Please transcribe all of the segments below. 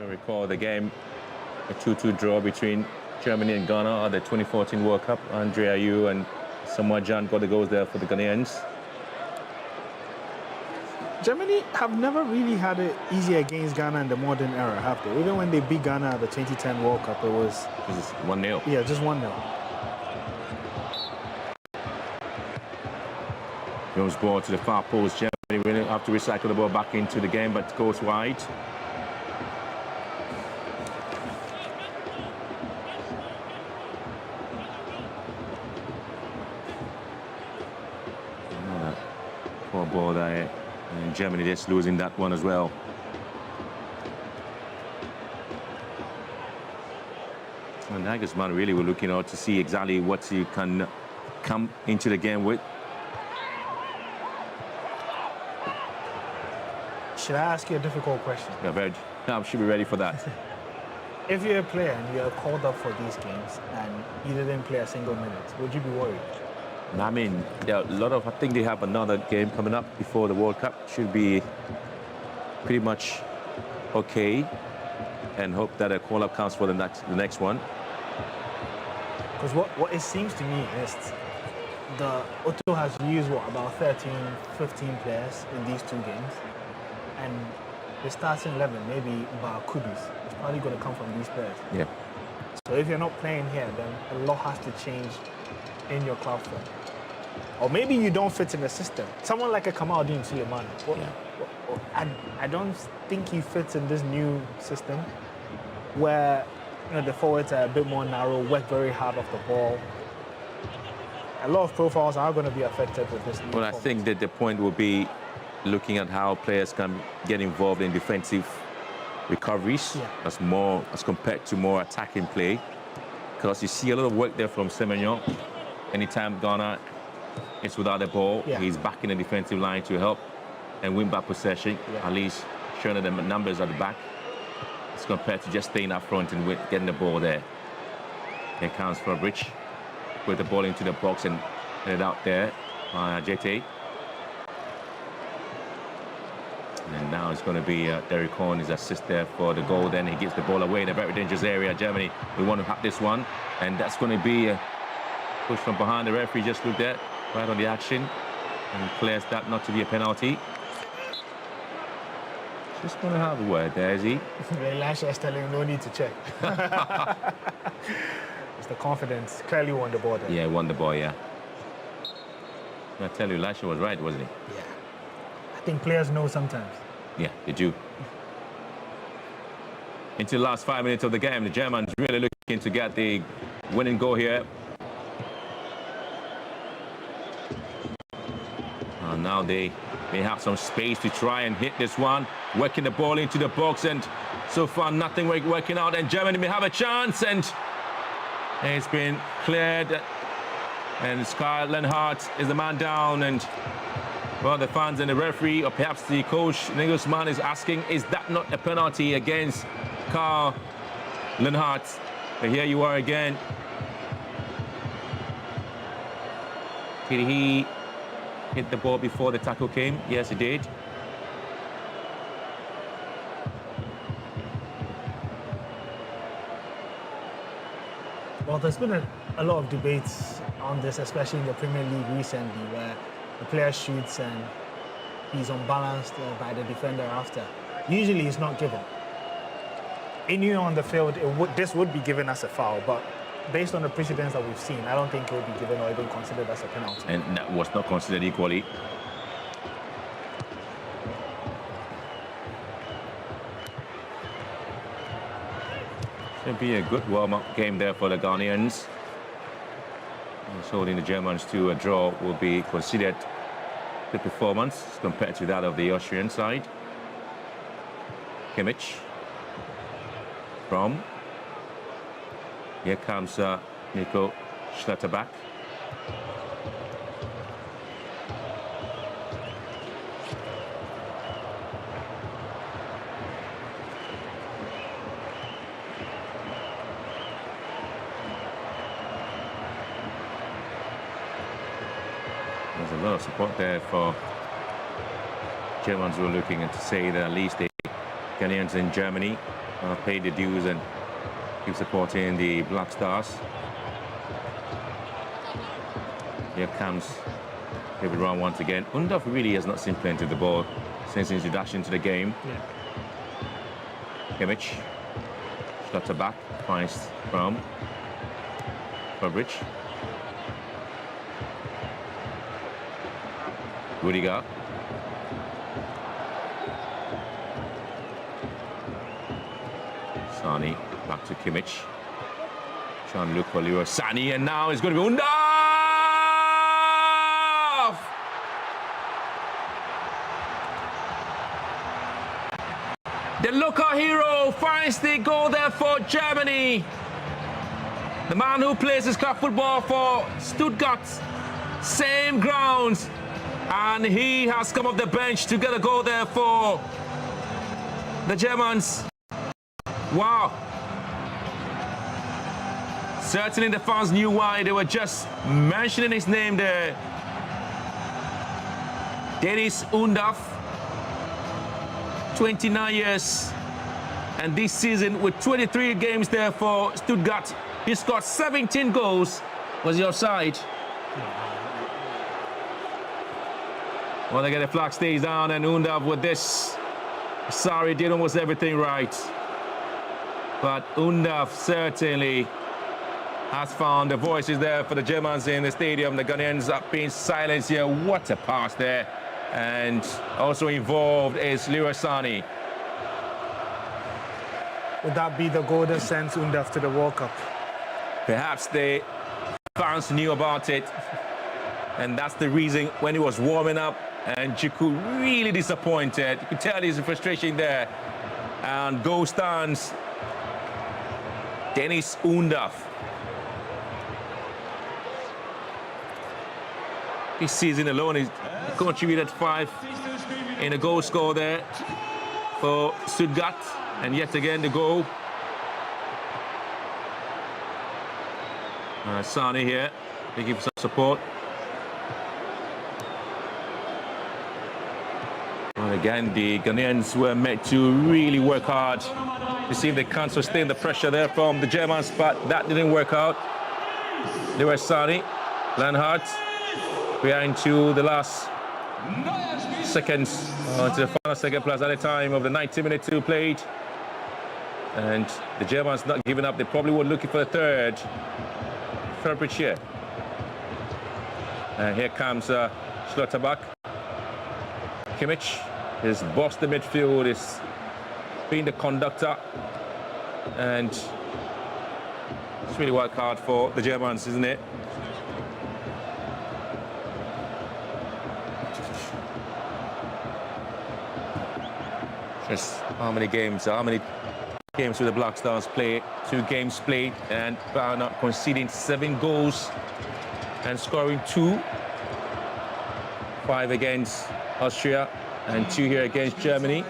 I recall the game, a 2-2 draw between Germany and Ghana at the 2014 World Cup. Andre Ayew and Samoa Gyan got the goals there for the Ghanaians. Germany have never really had it easy against Ghana in the modern era, have they? Even when they beat Ghana at the 2010 World Cup, it was... This is 1-0. Yeah, just 1-0. Jones ball to the far post. Germany will have to recycle the ball back into the game, but goes wide. Poor ball there. And Germany just losing that one as well. And Nagelsmann really were looking out to see exactly what he can come into the game with. Should I ask you a difficult question? Yeah, I should be ready for that. If you're a player and you're called up for these games and you didn't play a single minute, would you be worried? I mean, there are a lot of, I think they have another game coming up before the World Cup. Should be pretty much okay, and hope that a call-up counts for the next one. Because what it seems to me is Otto has used, about 13, 15 players in these two games. And the starting 11, maybe Bar Kudus, is probably going to come from these players. Yeah. So if you're not playing here, then a lot has to change in your club form. Or maybe you don't fit in the system. Someone like a Kamaldeen Suleiman, I don't think he fits in this new system where the forwards are a bit more narrow, work very hard off the ball. A lot of profiles are going to be affected with this new Well, I think that the point will be looking at how players can get involved in defensive recoveries as compared to more attacking play. Because you see a lot of work there from Semenyo. Anytime Ghana is without the ball, he's back in the defensive line to help and win back possession, at least showing the numbers at the back as compared to just staying up front and getting the ball there. Here comes Fabric with the ball into the box and headed out there by JT. And now it's going to be Derek Horn, his assist there for the goal. Then he gives the ball away in a very dangerous area. Germany, we want to have this one. And that's going to be a push from behind. The referee just looked at right on the action and declares that not to be a penalty. Just going to have a word there, is he? Elisha is telling him no need to check. It's the confidence. Clearly won the ball there. Yeah, won the ball, yeah. I tell you, Elisha was right, wasn't he? Yeah. I think players know sometimes. Yeah, they do. Into the last 5 minutes of the game, the Germans really looking to get the winning goal here. Now they may have some space to try and hit this one, working the ball into the box, and so far nothing working out, and Germany may have a chance, and it's been cleared, and Sky Lenhart is the man down, and well, the fans and the referee, or perhaps the coach Nagelsmann, is asking, is that not a penalty against Karl Lenhart? But here you are again. Did he hit the ball before the tackle came? Yes, he did. Well, there's been a lot of debates on this, especially in the Premier League recently, where the player shoots and he's unbalanced by the defender after. Usually it's not given. Anywhere on the field, this would be given as a foul, but based on the precedents that we've seen, I don't think it would be given or even considered as a penalty. And that was not considered equally. Should be a good warm-up game there for the Ghanaians. And holding the Germans to a draw will be considered good performance compared to that of the Austrian side. Kimmich from. Here comes Nico Schlotterbeck. There's a lot of support there for Germans who are looking to say that at least the Ghanaians in Germany pay the dues and keep supporting the Black Stars. Here comes David Round once again. Undav really has not seen plenty of the ball since introduction to the game. Yeah. Kimmich, Schlotterbeck finds from Burbridge. Rudiger. Sani back to Kimmich. Trying to look for Leroy Sani, and now it's going to be Undav! The local hero finds the goal there for Germany. The man who plays his club football for Stuttgart, same grounds, and he has come off the bench to get a goal there for the Germans. Wow. Certainly the fans knew why. They were just mentioning his name there. Dennis Undav, 29 years. And this season, with 23 games there for Stuttgart, he scored 17 goals. Was he offside? Well, they get the flag stays down, and Undav with this. Sorry, did almost everything right. But Undav certainly has found the voices there for the Germans in the stadium. The Ghanaians are being silenced here. What a pass there. And also involved is Leroy Sani. Would that be the goal that sends Undav to the World Cup? Perhaps the fans knew about it. And that's the reason when he was warming up, and Djiku really disappointed. You could tell his frustration there. And goal stands Dennis Undav. This season alone, he's contributed 5 in a goal score there for Stuttgart. And yet again, the goal. Sani here, they give some support. And again, the Ghanaians were meant to really work hard to see if they can sustain the pressure there from the Germans, but that didn't work out. Leroy Sani, Lanhart, we are into the last seconds, to the final second plus at the time of the 90-minute two played. And the Germans not giving up. They probably were looking for the third. Burbridge here. And here comes Schlotterbeck. Kimmich is bossed the midfield, is being the conductor. And it's really worked hard for the Germans, isn't it? Just how many games will the Black Stars play? 2 games played, and not conceding 7 goals and scoring 2. 5 against Austria and 2 here against Germany.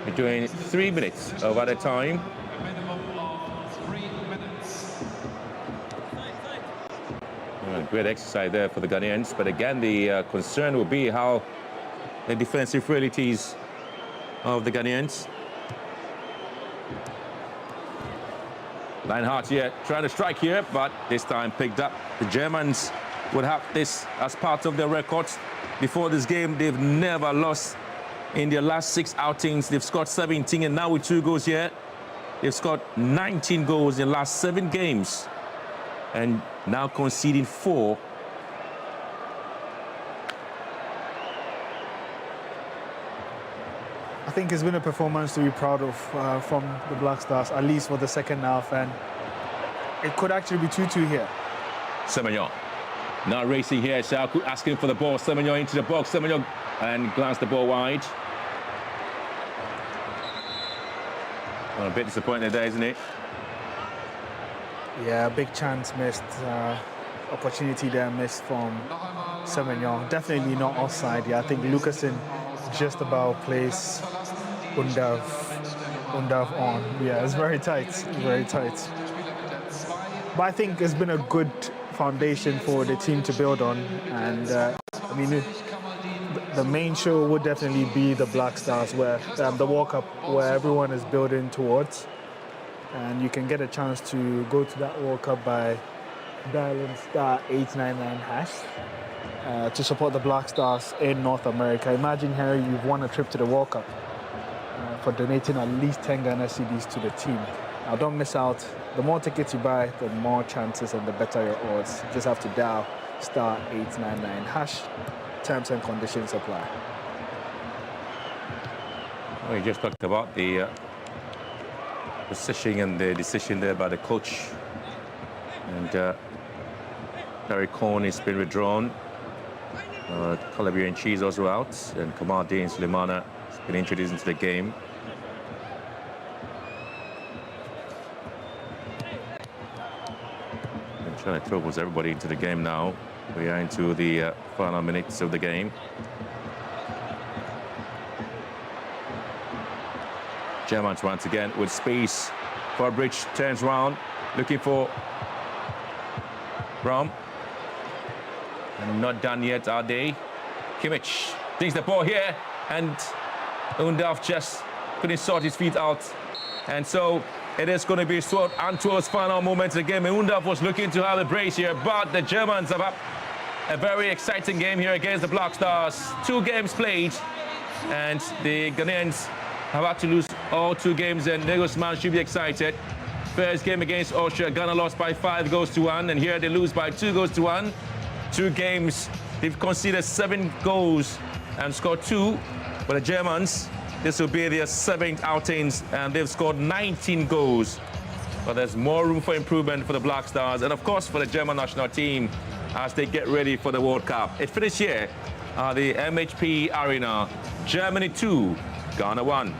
We're doing 3 minutes of at a time. Great exercise there for the Ghanaians, but again, the concern will be how the defensive frailties of the Ghanaians. Lanhart here, trying to strike here, but this time picked up. The Germans would have this as part of their records. Before this game, they've never lost in their last 6 outings. They've scored 17, and now with 2 goals here, they've scored 19 goals in the last 7 games. And now conceding 4. I think it's been a performance to be proud of from the Black Stars, at least for the second half, and it could actually be 2-2 here. Semenyo now racing here. Shaku asking for the ball. Semenyo into the box. Semenyo and glanced the ball wide. Well, a bit disappointed there, isn't it? Yeah, big chance missed. Opportunity there missed from Semenyo. Definitely not offside. Yeah, I think Lucasen just about plays Undav on. Yeah, it's very tight, very tight. But I think it's been a good foundation for the team to build on. And I mean, the main show would definitely be the Black Stars, where the World Cup, where everyone is building towards. And you can get a chance to go to that World Cup by dialing *899# to support the Black Stars in North America. Imagine, Harry, you've won a trip to the World Cup for donating at least 10 Ghana cedis to the team. Now, don't miss out. The more tickets you buy, the more chances and the better your odds. You just have to dial *899#. Terms and conditions apply. Well, you just talked about the positioning and the decision there by the coach. And Gary Cohn has been withdrawn. Calabria Cheese also out. And Kamaldeen Sulemana has been introduced into the game. And trying to throw everybody into the game now. We are into the final minutes of the game. Germans once again with space. Burbridge turns round, looking for Rom. And not done yet, are they? Kimmich thinks the ball here, and Undav just couldn't sort his feet out. And so it is going to be Antwerp's final moments of the game. Undav was looking to have a brace here, but the Germans have a very exciting game here against the Black Stars. 2 games played, and the Ghanaians have had to lose all 2 games, and Nagelsmann should be excited. First game against Austria, Ghana lost by 5-1, and here they lose by 2-1. 2 games, they've conceded 7 goals and scored 2. But the Germans, this will be their 7th outings, and they've scored 19 goals. But there's more room for improvement for the Black Stars, and of course for the German national team as they get ready for the World Cup. It finished here at the MHP Arena. Germany 2, Ghana 1.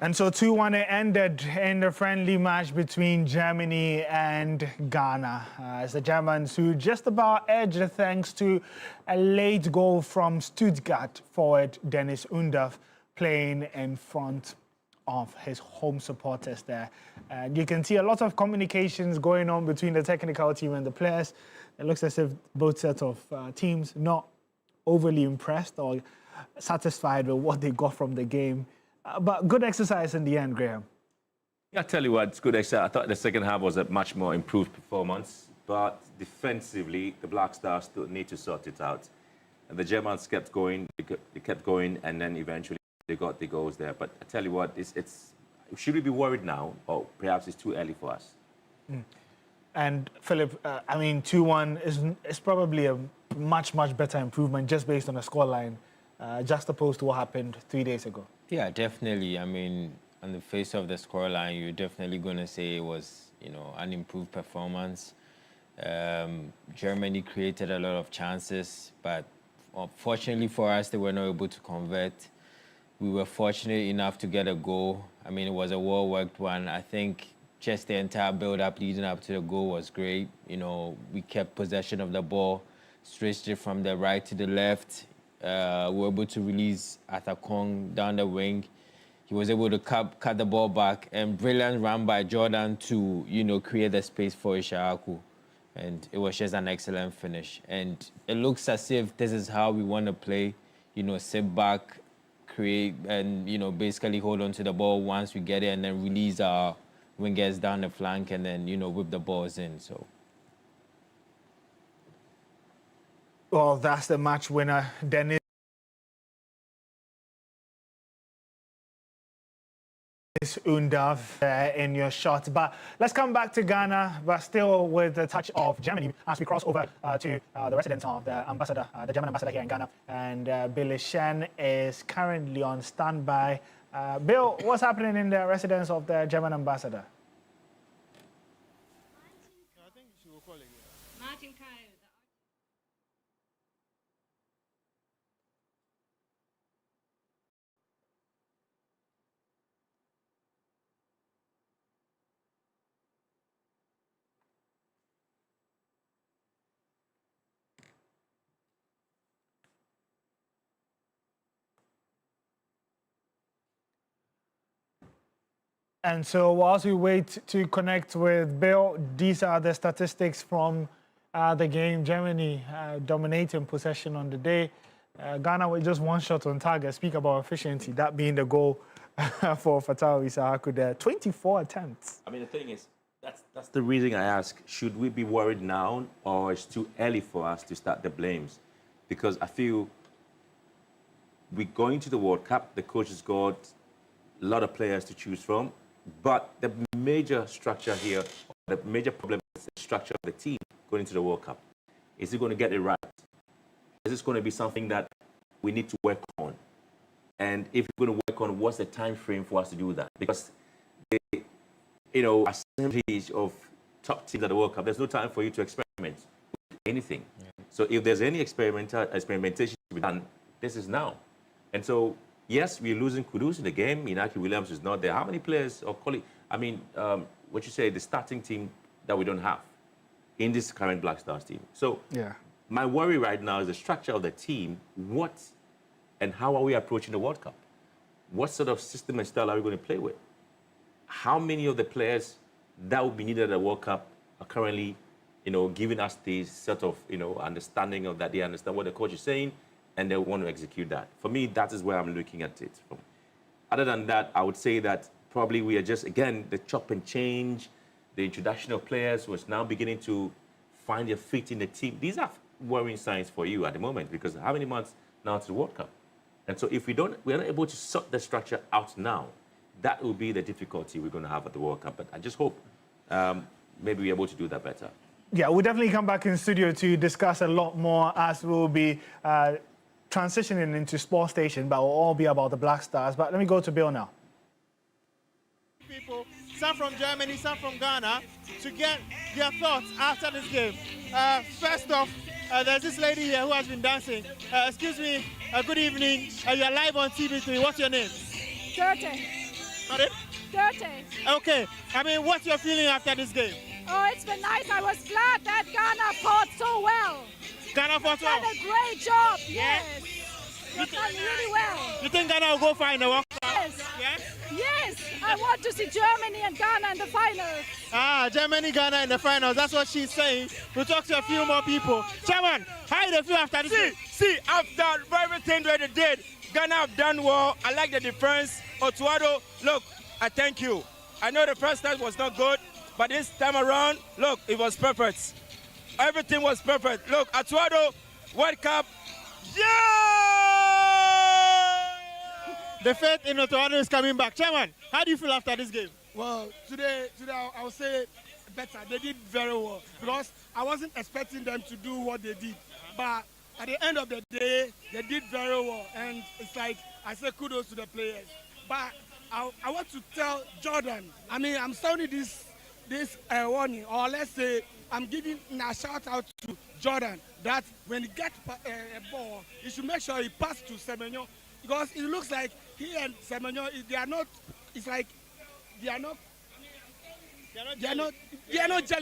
And so 2-1 it ended in the friendly match between Germany and Ghana. It's the Germans who just about edged thanks to a late goal from Stuttgart forward Dennis Undav playing in front of his home supporters there. And you can see a lot of communications going on between the technical team and the players. It looks as if both sets of teams not overly impressed or satisfied with what they got from the game. But good exercise in the end, Graham. Yeah, I tell you what, it's good exercise. I thought the second half was a much more improved performance, but defensively, the Black Stars still need to sort it out. And the Germans kept going, they kept going, and then eventually they got the goals there. But I tell you what, should we be worried now, or perhaps it's too early for us? And Philip, I mean, 2-1 is probably a much better improvement just based on the scoreline, juxtaposed to what happened 3 days ago. Yeah, definitely. I mean, on the face of the scoreline, you're definitely going to say it was, an improved performance. Germany created a lot of chances, but unfortunately for us, they were not able to convert. We were fortunate enough to get a goal. I mean, it was a well-worked one. I think just the entire build-up leading up to the goal was great. We kept possession of the ball, stretched it from the right to the left. We were able to release Arthur Kong down the wing. He was able to cut the ball back, and brilliant run by Jordan to, create the space for Ishaaku. And it was just an excellent finish. And it looks as if this is how we want to play, sit back, create and, you know, basically hold on to the ball once we get it and then release our wingers down the flank and then, you know, whip the balls in. So. Well, that's the match winner, Dennis Undav in your shot. But let's come back to Ghana, but still with a touch of Germany as we cross over to the residence of the ambassador, the German ambassador here in Ghana. And Billy Shen is currently on standby. Bill, what's happening in the residence of the German ambassador? Martin Kyle. And so whilst we wait to connect with Bill, these are the statistics from the game. Germany dominating possession on the day. Ghana with just one shot on target. Speak about efficiency, that being the goal for Fatawu Issahaku there. 24 attempts. I mean, the thing is, that's the reason I ask, should we be worried now or it's too early for us to start the blames? Because I feel we're going to the World Cup, the coach has got a lot of players to choose from, but the major structure here, the major problem is the structure of the team going into the World Cup. Is he going to get it right? Is this going to be something that we need to work on? And if we're going to work on, what's the time frame for us to do that? Because the, assemblies of top teams at the World Cup, there's no time for you to experiment with anything. Yeah. So if there's any experimentation to be done, this is now. And so, yes, we're losing Kudus in the game. Inaki Williams is not there. How many players or colleagues? I mean, what you say, the starting team that we don't have in this current Black Stars team. So, yeah, my worry right now is the structure of the team. What and how are we approaching the World Cup? What sort of system and style are we going to play with? How many of the players that will be needed at the World Cup are currently, giving us this sort of, understanding of that they understand what the coach is saying and they want to execute that. For me, that is where I'm looking at it from. Other than that, I would say that probably we are just, again, the chop and change, the introduction of players who is now beginning to find their feet in the team. These are worrying signs for you at the moment because how many months now to the World Cup? And so if we're not able to sort the structure out now, that will be the difficulty we're going to have at the World Cup. But I just hope maybe we're able to do that better. Yeah, we'll definitely come back in studio to discuss a lot more as we'll be transitioning into Sports Station, but we'll all be about the Black Stars. But let me go to Bill now. People, some from Germany, some from Ghana, to get their thoughts after this game. First off, there's this lady here who has been dancing. Excuse me, good evening. You're live on TV3. What's your name? Dirty. Pardon? Dirty. Okay. I mean, what's your feeling after this game? Oh, it's been nice. I was glad that Ghana fought so well. Ghana fought well? Done a great job, yes. You done really well. You think Ghana will go far in the World Cup? Yes. Yes? Yes. I want to see Germany and Ghana in the finals. Ah, Germany, Ghana in the finals. That's what she's saying. We'll talk to a few more people. Chairman, how do you feel after this game? See, after everything that they did, Ghana have done well. I like the defense. Otuado, look, I thank you. I know the first time was not good, but this time around, look, it was perfect. Everything was perfect. Look, Otuado, World Cup, yeah! The faith in Otuado is coming back. Chairman, how do you feel after this game? Well, today I would say better. They did very well because I wasn't expecting them to do what they did. But at the end of the day, they did very well. And it's like, I say kudos to the players. But I want to tell Jordan, I mean, I'm sounding this warning, or let's say I'm giving a shout out to Jordan that when he gets a ball, he should make sure he passes to Semenyo because it looks like he and Semenyo, they are not gelling.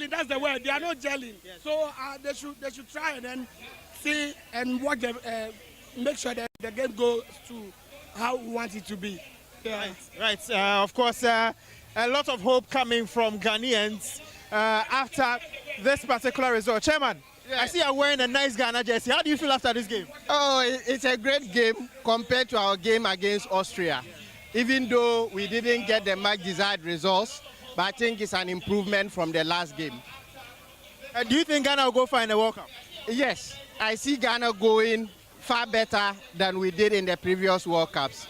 That's the word. They are not gelling. Yes. So they should try and then see and work make sure that the game goes to how we want it to be. Yeah. Right. Of course, a lot of hope coming from Ghanaians after this particular result. Chairman, I see you're wearing a nice Ghana jersey. How do you feel after this game? Oh, it's a great game compared to our game against Austria. Even though we didn't get the much desired results, but I think it's an improvement from the last game. Do you think Ghana will go far in the World Cup? Yes, I see Ghana going far better than we did in the previous World Cups.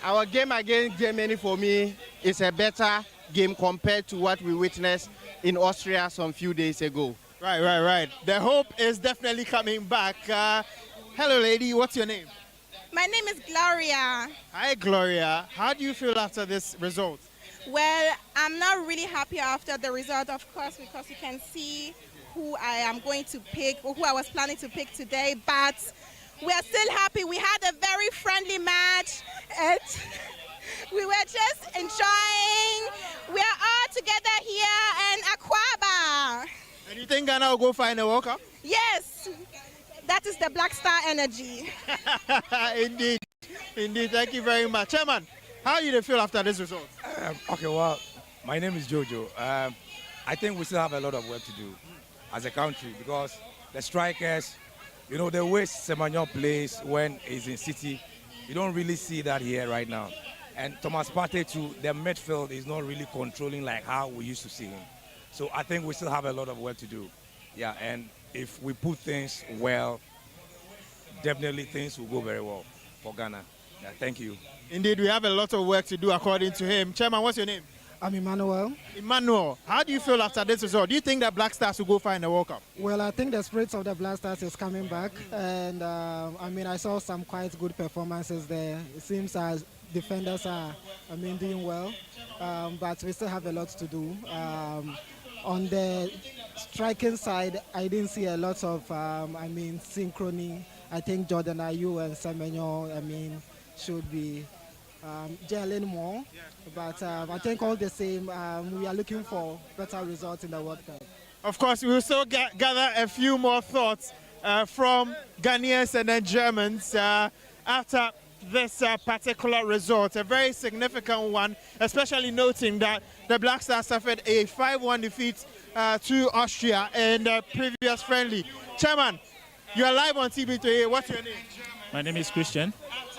Our game against Germany, for me, is a better game compared to what we witnessed in Austria some few days ago. Right. The hope is definitely coming back. Hello, lady. What's your name? My name is Gloria. Hi, Gloria. How do you feel after this result? Well, I'm not really happy after the result, of course, because you can see who I am going to pick, or who I was planning to pick today, but we are still happy. We had a very friendly match, and we were just enjoying. We are all together here in Aquaba. And do you think Ghana will go far in the World Cup? Yes, that is the Black Star energy. Indeed. Thank you very much. Chairman, how do you feel after this result? Okay, well, my name is Jojo. I think we still have a lot of work to do as a country because the strikers, the way Semenyo plays when he's in City, you don't really see that here right now. And Thomas Partey too, the midfield is not really controlling like how we used to see him. So I think we still have a lot of work to do. Yeah, and if we put things well, definitely things will go very well for Ghana. Yeah, thank you. Indeed, we have a lot of work to do according to him. Chairman, what's your name? I'm Emmanuel. Emmanuel, how do you feel after this result? Do you think that Black Stars will go far in the World Cup? Well, I think the spirits of the Black Stars is coming back. And I saw some quite good performances there. It seems as defenders are, doing well. But we still have a lot to do. On the striking side, I didn't see a lot of, synchrony. I think Jordan Ayew and Semenyo, should be gelling more. But I think all the same, we are looking for better results in the World Cup. Of course, we will still gather a few more thoughts from Ghanaians and then Germans after this particular result, a very significant one, especially noting that the Black Stars suffered a 5-1 defeat to Austria in the previous friendly. Chairman, you are live on TV today. What's your name? My name is Christian.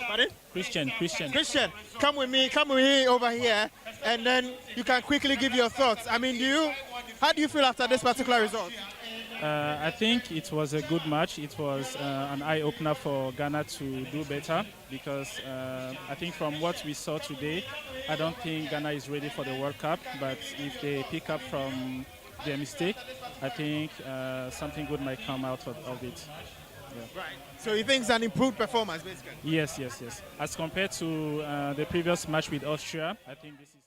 Pardon? Christian. Christian, come with me over here, and then you can quickly give your thoughts. How do you feel after this particular result? I think it was a good match. It was an eye-opener for Ghana to do better because I think from what we saw today, I don't think Ghana is ready for the World Cup, but if they pick up from their mistake, I think something good might come out of it. Yeah. Right. So you think it's an improved performance, basically? Yes. As compared to the previous match with Austria, I think this is much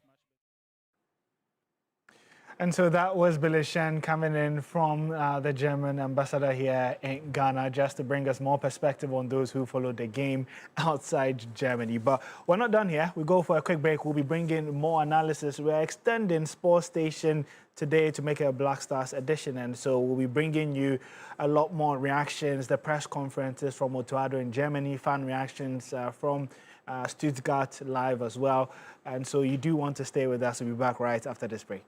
better. And so that was Billy Shen coming in from the German ambassador here in Ghana, just to bring us more perspective on those who followed the game outside Germany. But we're not done here. We go for a quick break. We'll be bringing more analysis. We're extending Sports Station today to make it a Black Stars edition, and so we'll be bringing you a lot more reactions, the press conferences from Otuado in Germany, fan reactions from Stuttgart live as well. And so you do want to stay with us. We'll be back right after this break.